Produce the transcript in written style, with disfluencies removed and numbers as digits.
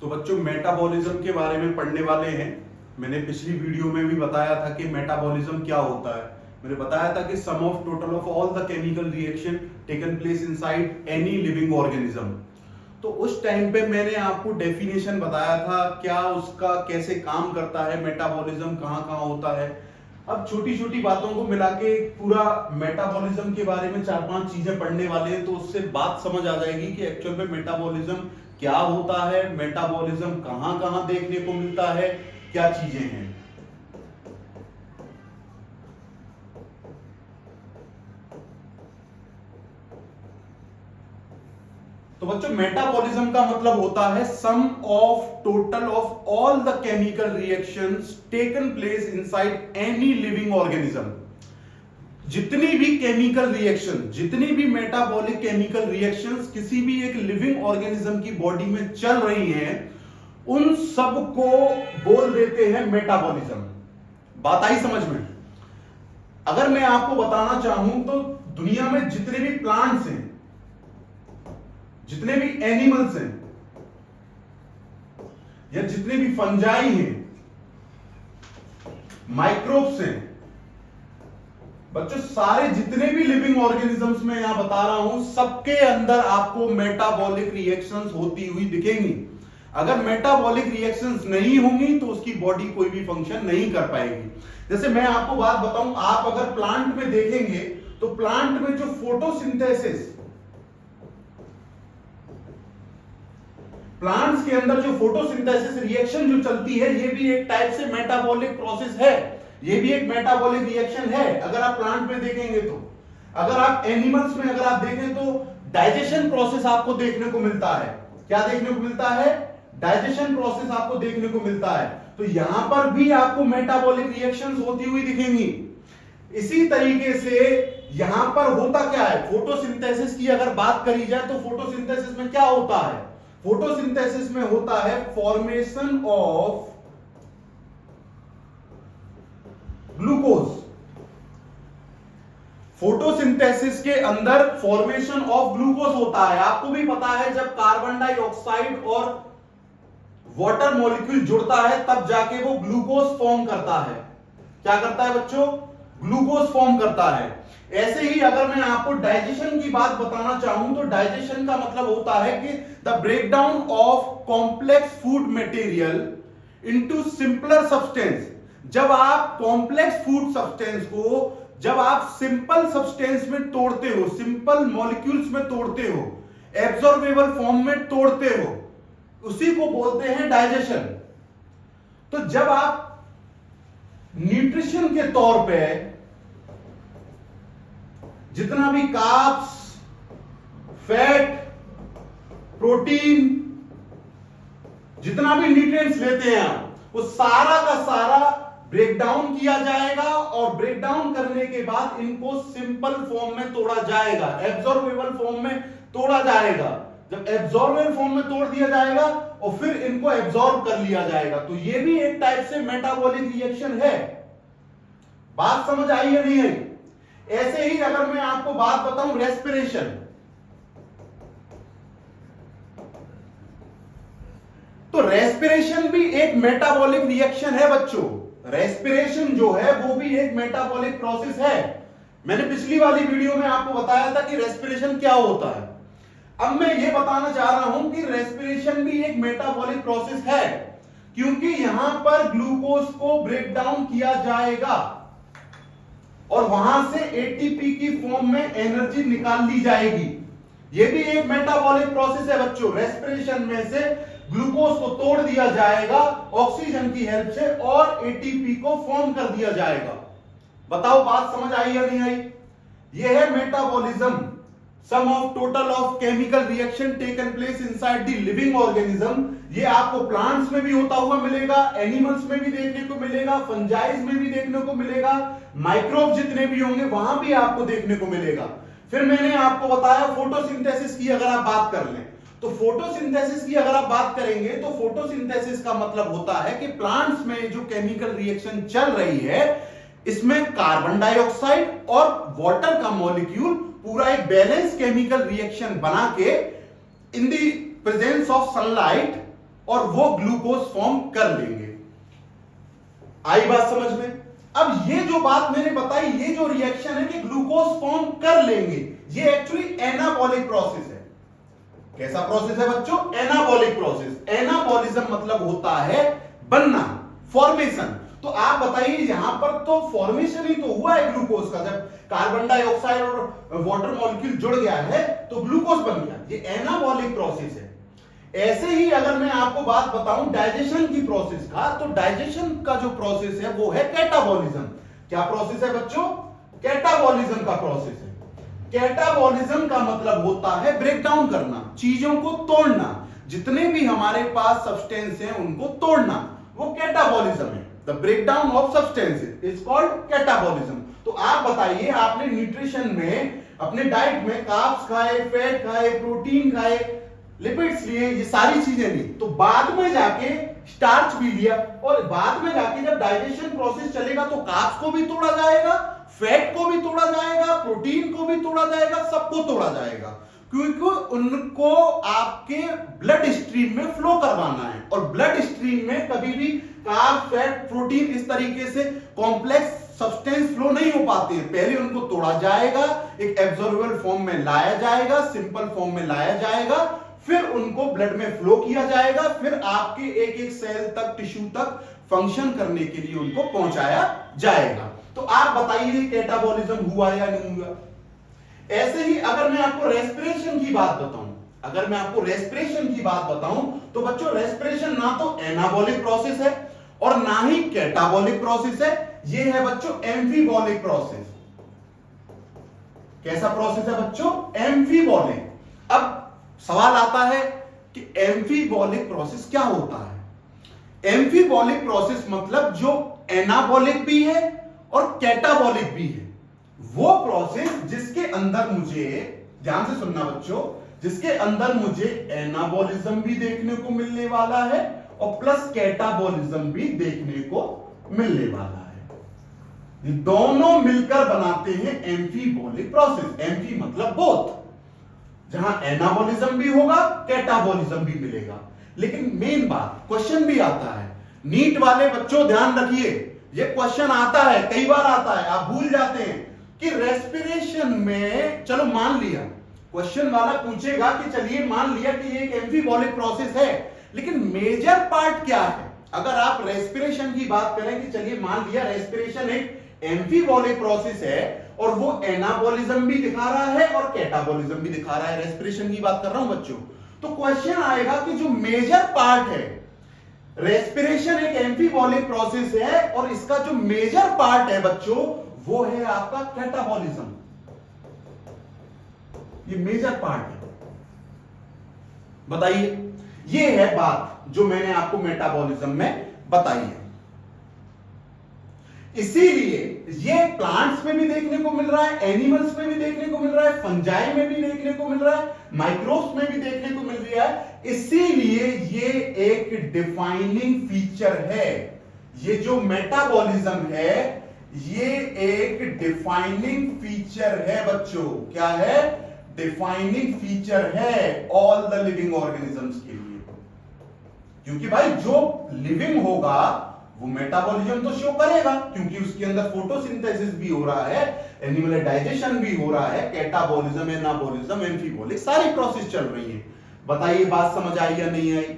तो बच्चों मेटाबॉलिज्म के बारे में पढ़ने वाले हैं। मैंने पिछली वीडियो में भी बताया था कि मेटाबॉलिज्म क्या होता है। मैंने बताया था कि sum of total of all the chemical reaction taken place inside any living organism. तो उस टाइम पे मैंने आपको डेफिनेशन बताया था क्या उसका कैसे काम करता है, मेटाबॉलिज्म कहाँ कहाँ होता है। अब छोटी छोटी बातों को मिला के पूरा मेटाबॉलिज्म के बारे में 4-5 चीजें पढ़ने वाले हैं, तो उससे बात समझ आ जाएगी कि एक्चुअल में मेटाबॉलिज्म क्या होता है, मेटाबॉलिज्म कहां कहां देखने को मिलता है, क्या चीजें हैं। तो बच्चों मेटाबॉलिज्म का मतलब होता है sum of total of all the chemical reactions taken place inside any living organism. जितनी भी केमिकल रिएक्शन, जितनी भी मेटाबॉलिक केमिकल रिएक्शंस किसी भी एक लिविंग ऑर्गेनिज्म की बॉडी में चल रही हैं, उन सब को बोल देते हैं मेटाबॉलिज्म। बात आई समझ में? अगर मैं आपको बताना चाहूं तो दुनिया में जितने भी प्लांट्स हैं, जितने भी एनिमल्स हैं, या जितने भी फंजाई हैं, माइक्रोब्स हैं, बच्चों सारे जितने भी लिविंग ऑर्गेनिजम्स में यहां बता रहा हूं, सबके अंदर आपको मेटाबॉलिक रिएक्शंस होती हुई दिखेंगी। अगर मेटाबॉलिक रिएक्शंस नहीं होंगी तो उसकी बॉडी कोई भी फंक्शन नहीं कर पाएगी। जैसे मैं आपको बात बताऊं, आप अगर प्लांट में देखेंगे तो प्लांट में जो फोटोसिंथेसिस, प्लांट्स के अंदर जो फोटोसिंथेसिस रिएक्शन जो चलती है, ये भी एक टाइप से मेटाबॉलिक प्रोसेस है, ये भी एक मेटाबॉलिक रिएक्शन है। अगर आप प्लांट में देखेंगे तो, अगर आप एनिमल्स में अगर आप देखें तो डाइजेशन प्रोसेस आपको देखने को मिलता है। क्या देखने को मिलता है? डाइजेशन प्रोसेस आपको देखने को मिलता है। तो यहां पर भी आपको मेटाबॉलिक रिएक्शंस होती हुई दिखेंगी। इसी तरीके से यहां पर होता क्या है, फोटोसिंथेसिस की अगर बात करी जाए तो फोटोसिंथेसिस में क्या होता है? फोटोसिंथेसिस में होता है फॉर्मेशन ऑफ ग्लूकोज। फोटोसिंथेसिस के अंदर फॉर्मेशन ऑफ ग्लूकोज होता है। आपको भी पता है जब कार्बन डाइऑक्साइड और वाटर मॉलिक्यूल जुड़ता है तब जाके वो ग्लूकोज फॉर्म करता है। क्या करता है बच्चों? ग्लूकोज फॉर्म करता है। ऐसे ही अगर मैं आपको डाइजेशन की बात बताना चाहूं तो डाइजेशन का मतलब होता है कि the breakdown of complex food material into simpler substance. जब आप कॉम्प्लेक्स फूड सब्सटेंस को जब आप सिंपल सब्सटेंस में तोड़ते हो, सिंपल मॉलिक्यूल्स में तोड़ते हो, एब्जॉर्बेबल फॉर्म में तोड़ते हो, उसी को बोलते हैं डाइजेशन। तो जब आप न्यूट्रिशन के तौर पे जितना भी कार्ब्स, फैट, प्रोटीन, जितना भी न्यूट्रिएंट्स लेते हैं वो सारा का सारा ब्रेकडाउन किया जाएगा और ब्रेकडाउन करने के बाद इनको सिंपल फॉर्म में तोड़ा जाएगा, एब्जॉर्बेबल फॉर्म में तोड़ा जाएगा। जब एब्जॉर्बेबल फॉर्म में तोड़ दिया जाएगा और फिर इनको एब्जॉर्ब कर लिया जाएगा। तो ये भी एक टाइप से मेटाबॉलिक रिएक्शन है। बात समझ आई है नहीं आई? ऐसे ही अगर मैं आपको बात बताऊं रेस्पिरेशन, तो रेस्पिरेशन भी एक मेटाबॉलिक रिएक्शन है बच्चों। रेस्पिरेशन जो है वो भी एक मेटाबॉलिक प्रोसेस है। मैंने पिछली वाली वीडियो में आपको बताया था कि रेस्पिरेशन क्या होता है। अब मैं ये बताना चाह रहा हूं कि रेस्पिरेशन भी एक मेटाबॉलिक प्रोसेस है, क्योंकि यहां पर ग्लूकोज को ब्रेक डाउन किया जाएगा और वहां से एटीपी की फॉर्म में एनर्जी निकाल ली जाएगी। यह भी एक मेटाबॉलिक प्रोसेस है बच्चों। रेस्पिरेशन में से ग्लूकोज को तोड़ दिया जाएगा ऑक्सीजन की हेल्प से और एटीपी को फॉर्म कर दिया जाएगा। बताओ बात समझ आई या नहीं आई? यह है metabolism, sum of total of chemical reaction taken place inside the living organism. ये आपको प्लांट्स में भी होता हुआ मिलेगा, एनिमल्स में भी देखने को मिलेगा, फंजाइज में भी देखने को मिलेगा, माइक्रोब जितने भी होंगे वहां भी आपको देखने को मिलेगा। फिर मैंने आपको बताया फोटोसिंथेसिस की अगर आप बात कर लें तो फोटोसिंथेसिस की अगर आप बात करेंगे तो फोटोसिंथेसिस का मतलब होता है कि प्लांट्स में जो केमिकल रिएक्शन चल रही है इसमें कार्बन डाइऑक्साइड और वाटर का मॉलिक्यूल पूरा एक बैलेंस केमिकल रिएक्शन बना के in the presence of sunlight और वो ग्लूकोज फॉर्म कर लेंगे। आई बात समझ में? अब ये जो बात मैंने बताई, ये जो रिएक्शन है कि ग्लूकोज फॉर्म कर लेंगे, ये एक्चुअली एनाबॉलिक प्रोसेस है। कैसा प्रोसेस है बच्चों? Anabolic process. एनाबॉलिज्म मतलब होता है बनना, फॉर्मेशन। तो आप बताइए, यहां पर तो फॉर्मेशन ही तो हुआ है ग्लूकोज का। जब कार्बन डाइऑक्साइड और वाटर मॉलिक्यूल जुड़ गया है तो ग्लूकोज बन गया। ये एनाबॉलिक प्रोसेस है। ऐसे ही अगर मैं आपको बात बताऊं डाइजेशन की प्रोसेस का, तो डाइजेशन का जो प्रोसेस है वो है कैटाबॉलिज्म। क्या प्रोसेस है बच्चों? कैटाबॉलिज्म का प्रोसेस है। कैटाबॉलिज्म का मतलब होता है ब्रेक डाउन करना, चीजों को तोड़ना। जितने भी हमारे पास सब्सटेंस हैं उनको तोड़ना, वो कैटाबॉलिज्म है। The breakdown of substances is called catabolism. तो आप बताइए, आपने न्यूट्रिशन में, अपने डाइट में कार्ब्स खाए, फैट खाए, प्रोटीन खाए, लिपिड्स लिए, ये सारी चीजें ली, तो बाद में जाके स्टार्च भी लिया, और बाद में जाके जब डाइजेशन प्रोसेस चलेगा तो कार्ब्स को भी तोड़ा जाएगा, फैट को भी तोड़ा जाएगा, प्रोटीन को भी तोड़ा जाएगा, सबको तोड़ा जाएगा, क्योंकि उनको आपके ब्लड स्ट्रीम में फ्लो करवाना है। और ब्लड स्ट्रीम में कभी भी कार्ब, फैट, प्रोटीन इस तरीके से कॉम्प्लेक्स सब्सटेंस फ्लो नहीं हो पाते हैं। पहले उनको तोड़ा जाएगा, एक एब्जॉर्बेबल फॉर्म में लाया जाएगा, सिंपल फॉर्म में लाया जाएगा, फिर उनको ब्लड में फ्लो किया जाएगा, फिर आपके एक एक सेल तक, टिश्यू तक फंक्शन करने के लिए उनको पहुंचाया जाएगा। तो आप बताइए कैटाबॉलिज्म हुआ या नहीं हुआ? ऐसे ही अगर मैं आपको रेस्पिरेशन की बात बताऊं, तो बच्चों रेस्पिरेशन ना तो एनाबॉलिक प्रोसेस है और ना ही कैटाबॉलिक प्रोसेस है। ये है बच्चों एम्फीबॉलिक प्रोसेस। कैसा प्रोसेस है बच्चों? एम्फीबॉलिक। अब सवाल आता है कि एम्फीबॉलिक प्रोसेस क्या होता है? एम्फीबॉलिक प्रोसेस मतलब जो एनाबॉलिक भी है और कैटाबॉलिक भी है, वो प्रोसेस जिसके अंदर मुझे, ध्यान से सुनना बच्चों, जिसके अंदर मुझे एनाबॉलिज्म भी देखने को मिलने वाला है और प्लस कैटाबॉलिज्म भी देखने को मिलने वाला है। ये दोनों मिलकर बनाते हैं एम्फीबॉलिक प्रोसेस। एम्फी मतलब बोथ, जहां एनाबॉलिज्म भी होगा, कैटाबॉलिज्म भी मिलेगा। लेकिन मेन बात, क्वेश्चन भी आता है, नीट वाले बच्चों ध्यान रखिए, ये क्वेश्चन आता है, कई बार आता है, आप भूल जाते हैं कि रेस्पिरेशन में, चलो मान लिया, क्वेश्चन वाला पूछेगा कि चलिए मान लिया कि ये एक एम्फीबॉलिक प्रोसेस है, लेकिन मेजर पार्ट क्या है? अगर आप रेस्पिरेशन की बात करें कि चलिए मान लिया रेस्पिरेशन एक एम्फीबॉलिक प्रोसेस है और वो एनाबॉलिज्म भी दिखा रहा है और कैटाबॉलिज्म भी दिखा रहा है, रेस्पिरेशन की बात कर रहा हूं बच्चों, तो क्वेश्चन आएगा कि जो मेजर पार्ट है, रेस्पिरेशन एक एम्फीबॉलिक प्रोसेस है और इसका जो मेजर पार्ट है बच्चों वो है आपका कैटाबॉलिज्म। ये मेजर पार्ट है। बताइए, ये है बात जो मैंने आपको मेटाबॉलिज्म में बताई है। इसीलिए ये प्लांट्स में भी देखने को मिल रहा है, एनिमल्स में भी देखने को मिल रहा है, फंजाई में भी देखने को मिल रहा है, माइक्रोब्स में भी देखने को मिल रहा है। इसीलिए ये एक डिफाइनिंग फीचर है। ये जो मेटाबॉलिज्म है ये एक डिफाइनिंग फीचर है बच्चों। क्या है? डिफाइनिंग फीचर है ऑल द लिविंग ऑर्गेनिजम्स के लिए। क्योंकि भाई जो लिविंग होगा वो मेटाबॉलिज्म तो शो करेगा, क्योंकि उसके अंदर फोटोसिंथेसिस भी हो रहा है, एनिमल डाइजेशन भी हो रहा है, कैटाबॉलिज्म, एनाबॉलिज्म, एम्फीबॉलिक सारी प्रोसेस चल रही है। बताइए बात समझ आई या नहीं आई?